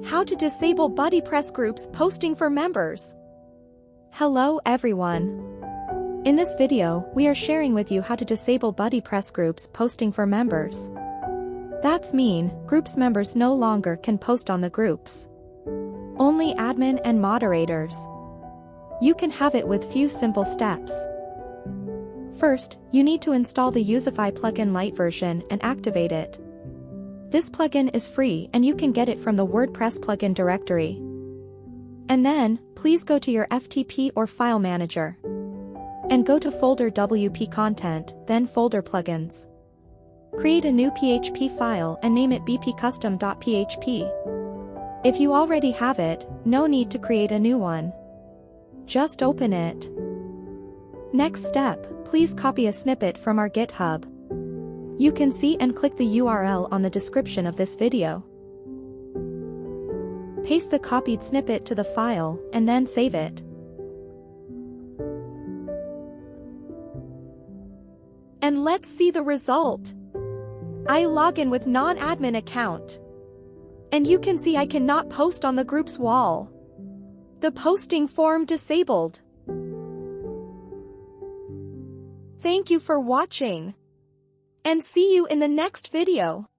How to disable Buddypress Groups Posting for members. Hello everyone. In this video, we are sharing with you how to disable Buddypress Groups Posting for members. That's mean, groups members no longer can post on the groups. Only admin and moderators. You can have it with few simple steps. First, you need to install the Youzify plugin Lite version and activate it. This plugin is free and you can get it from the WordPress plugin directory. And then, please go to your FTP or file manager. And go to folder WP content, then folder plugins. Create a new PHP file and name it bp-custom.php. If you already have it, no need to create a new one. Just open it. Next step, please copy a snippet from our GitHub. You can see and click the URL on the description of this video. Paste the copied snippet to the file, and then save it. And let's see the result. I log in with non-admin account. And you can see I cannot post on the group's wall. The posting form disabled. Thank you for watching. And see you in the next video.